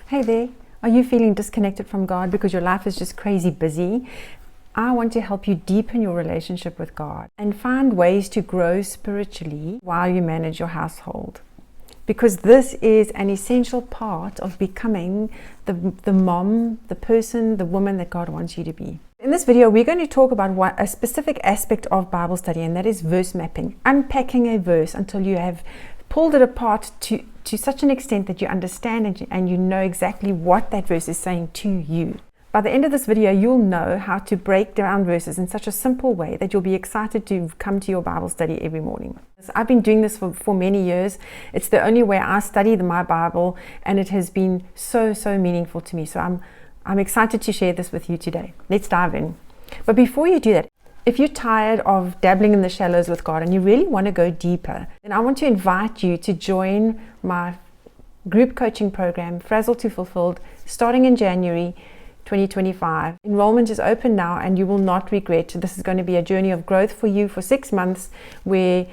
Hey there, are you feeling disconnected from God because your life is just crazy busy? I want to help you deepen your relationship with God and find ways to grow spiritually while you manage your household. Because this is an essential part of becoming the mom, the person, the woman that God wants you to be. In this video, we're going to talk about a specific aspect of Bible study, and that is verse mapping. Unpacking a verse until you have pulled it apart to such an extent that you understand and you know exactly what that verse is saying to you. By the end of this video, you'll know how to break down verses in such a simple way that you'll be excited to come to your Bible study every morning. I've been doing this for many years. It's the only way I study my Bible, and it has been so meaningful to me. So I'm excited to share this with you today. Let's dive in. But before you do that, if you're tired of dabbling in the shallows with God and you really want to go deeper, then I want to invite you to join my group coaching program, Frazzled to Fulfilled, starting in January 2025. Enrollment is open now, and you will not regret. This is going to be a journey of growth for you for 6 months, where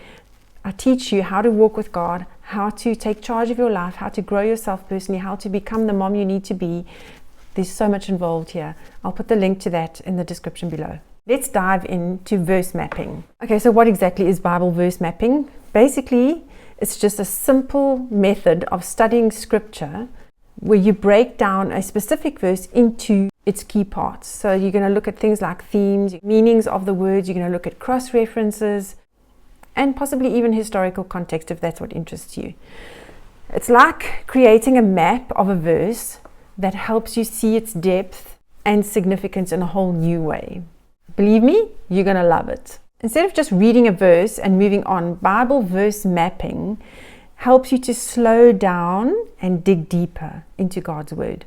I teach you how to walk with God, how to take charge of your life, how to grow yourself personally, how to become the mom you need to be. There's so much involved here. I'll put the link to that in the description below. Let's dive into verse mapping. Okay, so what exactly is Bible verse mapping? Basically, it's just a simple method of studying scripture where you break down a specific verse into its key parts. So you're going to look at things like themes, meanings of the words, you're going to look at cross-references, and possibly even historical context if that's what interests you. It's like creating a map of a verse that helps you see its depth and significance in a whole new way. Believe me, you're going to love it. Instead of just reading a verse and moving on, Bible verse mapping helps you to slow down and dig deeper into God's word.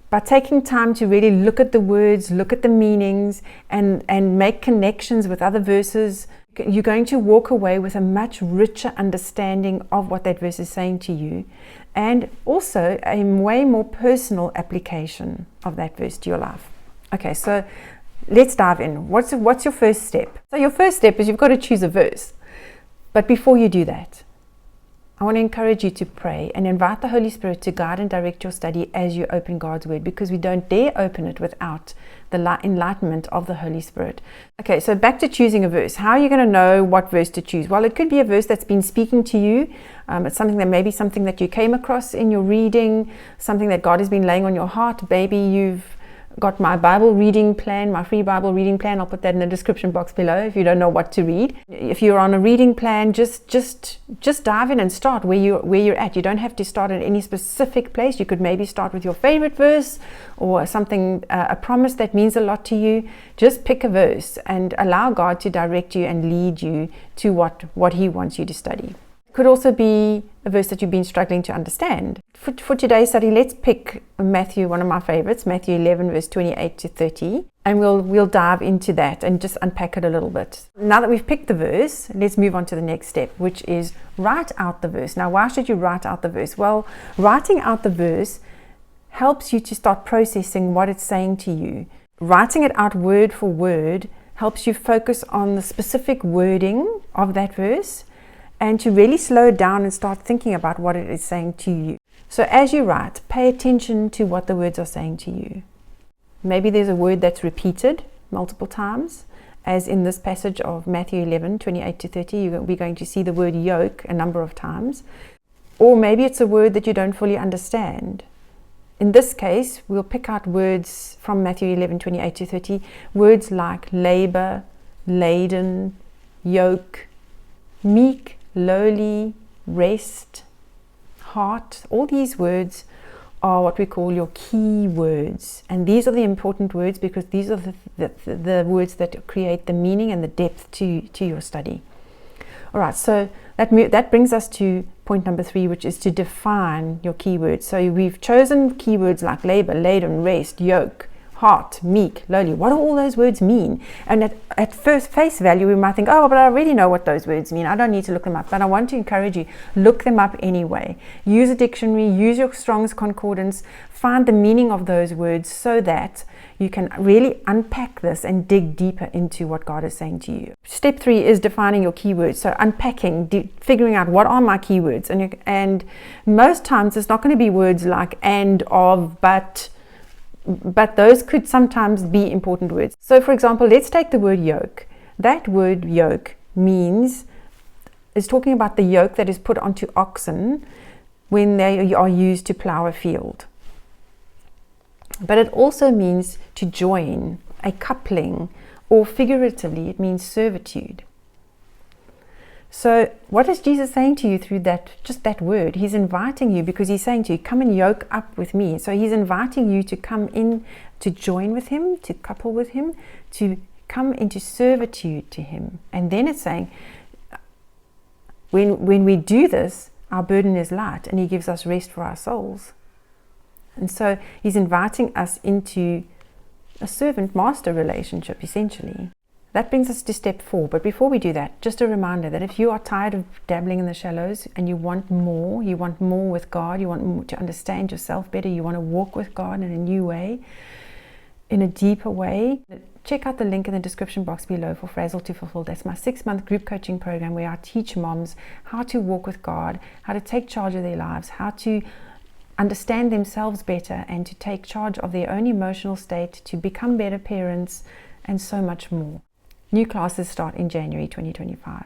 By taking time to really look at the words, look at the meanings, and make connections with other verses, you're going to walk away with a much richer understanding of what that verse is saying to you, and also a way more personal application of that verse to your life. Okay, so let's dive in. What's your first step? So your first step is you've got to choose a verse. But before you do that, I want to encourage you to pray and invite the Holy Spirit to guide and direct your study as you open God's Word, because we don't dare open it without the enlightenment of the Holy Spirit. Okay, so back to choosing a verse. How are you going to know what verse to choose? Well, it could be a verse that's been speaking to you. It's something that you came across in your reading, something that God has been laying on your heart. Maybe you've got my Bible reading plan, my free Bible reading plan. I'll put that in the description box below if you don't know what to read. If you're on a reading plan, just dive in and start where you're at. You don't have to start at any specific place. You could maybe start with your favorite verse or something, a promise that means a lot to you. Just pick a verse and allow God to direct you and lead you to what He wants you to study. It could also be a verse that you've been struggling to understand. For today's study, let's pick Matthew, one of my favorites, Matthew 11, verse 28 to 30, and we'll dive into that and just unpack it a little bit. Now that we've picked the verse, let's move on to the next step, which is write out the verse. Now, why should you write out the verse? Well, writing out the verse helps you to start processing what it's saying to you. Writing it out word for word helps you focus on the specific wording of that verse, and to really slow down and start thinking about what it is saying to you. So as you write, pay attention to what the words are saying to you. Maybe there's a word that's repeated multiple times, as in this passage of Matthew 11, 28 to 30, we're going to see the word yoke a number of times. Or maybe it's a word that you don't fully understand. In this case, we'll pick out words from Matthew 11, 28 to 30, words like labor, laden, yoke, meek, lowly, rest, heart. All these words are what we call your key words, and these are the important words because these are the words that create the meaning and the depth to your study. All right, so that brings us to point number 3, which is to define your keywords. So we've chosen keywords like labor, laden, rest, yoke, heart, meek, lowly. What do all those words mean? And at first face value, we might think, oh, but I already know what those words mean. I don't need to look them up. But I want to encourage you, look them up anyway. Use a dictionary, use your Strong's Concordance, find the meaning of those words so that you can really unpack this and dig deeper into what God is saying to you. Step 3 is defining your keywords. So unpacking, figuring out what are my keywords. And most times it's not going to be words like and, of, but those could sometimes be important words. So for example, let's take the word yoke. That word yoke is talking about the yoke that is put onto oxen when they are used to plow a field. But it also means to join, a coupling, or figuratively, it means servitude. So what is Jesus saying to you through just that word? He's inviting you, because he's saying to you, come and yoke up with me. So he's inviting you to come in, to join with him, to couple with him, to come into servitude to him. And then it's saying, when we do this, our burden is light, and he gives us rest for our souls. And so he's inviting us into a servant-master relationship, essentially. That brings us to step 4. But before we do that, just a reminder that if you are tired of dabbling in the shallows and you want more with God, you want more to understand yourself better, you want to walk with God in a new way, in a deeper way, check out the link in the description box below for Frazzle to Fulfill. That's my 6-month group coaching program where I teach moms how to walk with God, how to take charge of their lives, how to understand themselves better, and to take charge of their own emotional state, to become better parents, and so much more. New classes start in January 2025.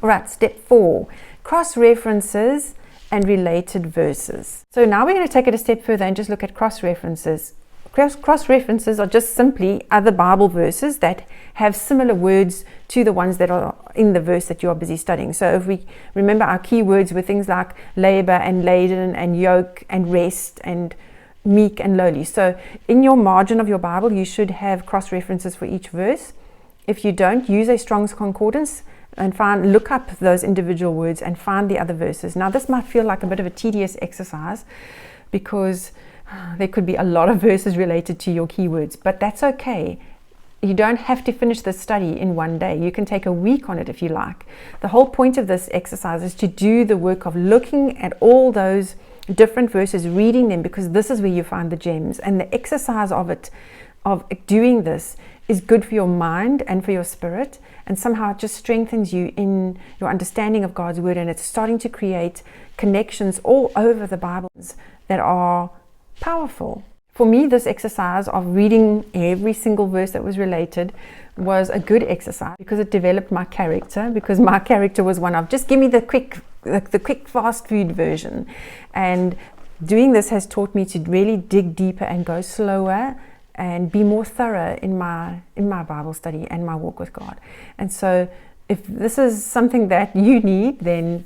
All right, step 4, cross-references and related verses. So now we're going to take it a step further and just look at cross-references. Cross-references are just simply other Bible verses that have similar words to the ones that are in the verse that you are busy studying. So if we remember, our key words were things like labor and laden and yoke and rest and meek and lowly. So in your margin of your Bible, you should have cross-references for each verse. If you don't, use a Strong's Concordance and look up those individual words and find the other verses. Now this might feel like a bit of a tedious exercise, because there could be a lot of verses related to your keywords, but that's okay. You don't have to finish this study in one day. You can take a week on it if you like. The whole point of this exercise is to do the work of looking at all those different verses, reading them, because this is where you find the gems. And the exercise of doing this is good for your mind and for your spirit, and somehow it just strengthens you in your understanding of God's word, and it's starting to create connections all over the Bible that are powerful. For me, this exercise of reading every single verse that was related was a good exercise, because it developed my character, because my character was one of just give me the quick fast food version. And doing this has taught me to really dig deeper and go slower and be more thorough in my Bible study and my walk with God. And so if this is something that you need, then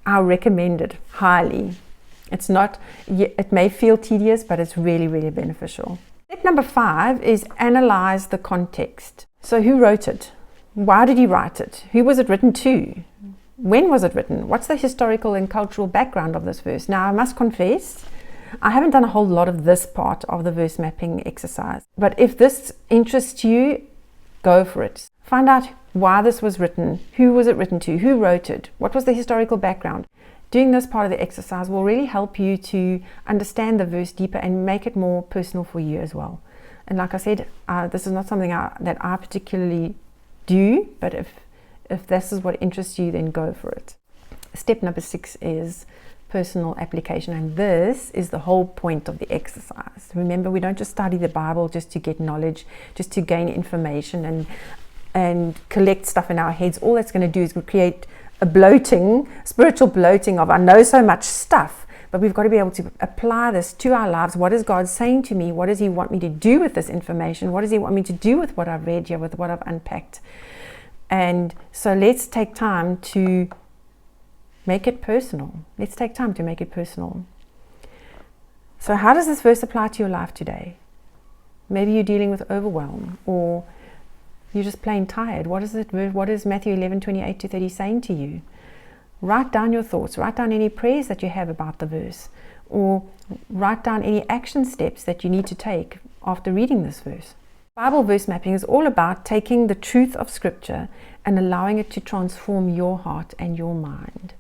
I recommend it highly. It may feel tedious, but it's really, really beneficial. Step number 5 is analyze the context. So who wrote it? Why did he write it? Who was it written to? When was it written? What's the historical and cultural background of this verse? Now, I must confess, I haven't done a whole lot of this part of the verse mapping exercise. But if this interests you, go for it. Find out why this was written. Who was it written to? Who wrote it? What was the historical background? Doing this part of the exercise will really help you to understand the verse deeper and make it more personal for you as well. And like I said, this is not something that I particularly do, but if this is what interests you, then go for it. Step number 6 is personal application, and this is the whole point of the exercise. Remember, we don't just study the Bible just to get knowledge, just to gain information and collect stuff in our heads. All that's going to do is create a spiritual bloating of I know so much stuff, but we've got to be able to apply this to our lives. What is God saying to me? What does he want me to do with this information? What does he want me to do with what I've read here, with what I've unpacked? And so let's take time to make it personal. Let's take time to make it personal. So how does this verse apply to your life today? Maybe you're dealing with overwhelm, or you're just plain tired. What is Matthew 11:28-30 saying to you? Write down your thoughts. Write down any prayers that you have about the verse, or write down any action steps that you need to take after reading this verse. Bible verse mapping is all about taking the truth of Scripture and allowing it to transform your heart and your mind.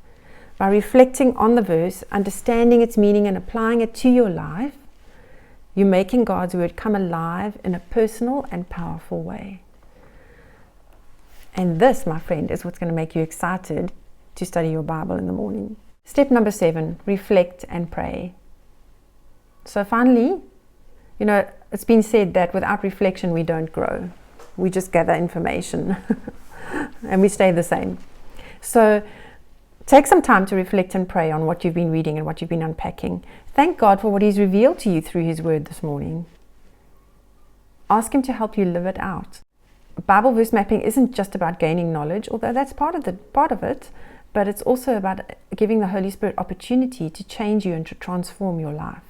By reflecting on the verse, understanding its meaning and applying it to your life, You're making God's word come alive in a personal and powerful way. And this, my friend, is what's going to make you excited to study your Bible in the morning. Step number 7, reflect and pray. So finally, it's been said that without reflection we don't grow. We just gather information and we stay the same. So take some time to reflect and pray on what you've been reading and what you've been unpacking. Thank God for what He's revealed to you through His word this morning. Ask Him to help you live it out. Bible verse mapping isn't just about gaining knowledge, although that's part of it, but it's also about giving the Holy Spirit opportunity to change you and to transform your life.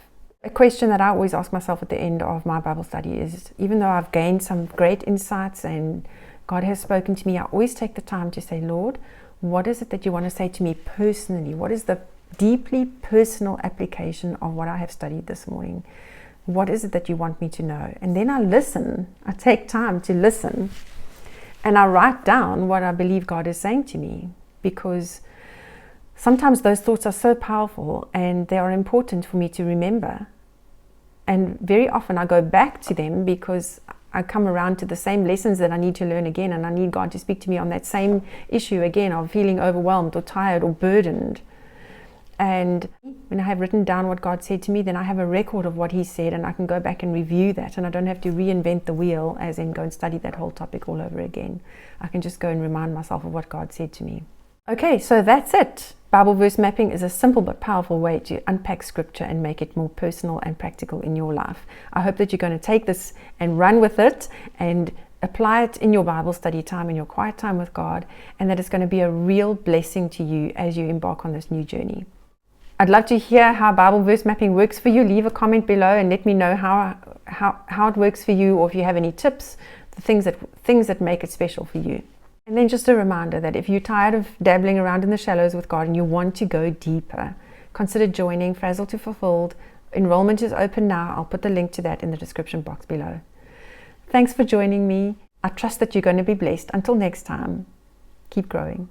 A question that I always ask myself at the end of my Bible study is, even though I've gained some great insights and God has spoken to me, I always take the time to say, Lord, what is it that you want to say to me personally? What is the deeply personal application of what I have studied this morning? What is it that you want me to know? And then I listen. I take time to listen. And I write down what I believe God is saying to me, because sometimes those thoughts are so powerful and they are important for me to remember. And very often I go back to them because I come around to the same lessons that I need to learn again, and I need God to speak to me on that same issue again of feeling overwhelmed or tired or burdened. And when I have written down what God said to me, then I have a record of what He said, and I can go back and review that, and I don't have to reinvent the wheel, as in go and study that whole topic all over again. I can just go and remind myself of what God said to me. Okay, so that's it. Bible verse mapping is a simple but powerful way to unpack scripture and make it more personal and practical in your life. I hope that you're going to take this and run with it and apply it in your Bible study time, in your quiet time with God, and that it's going to be a real blessing to you as you embark on this new journey. I'd love to hear how Bible verse mapping works for you. Leave a comment below and let me know how it works for you, or if you have any tips, the things that make it special for you. And then just a reminder that if you're tired of dabbling around in the shallows with God and you want to go deeper, consider joining Frazzled to Fulfilled. Enrollment is open now. I'll put the link to that in the description box below. Thanks for joining me. I trust that you're going to be blessed. Until next time, keep growing.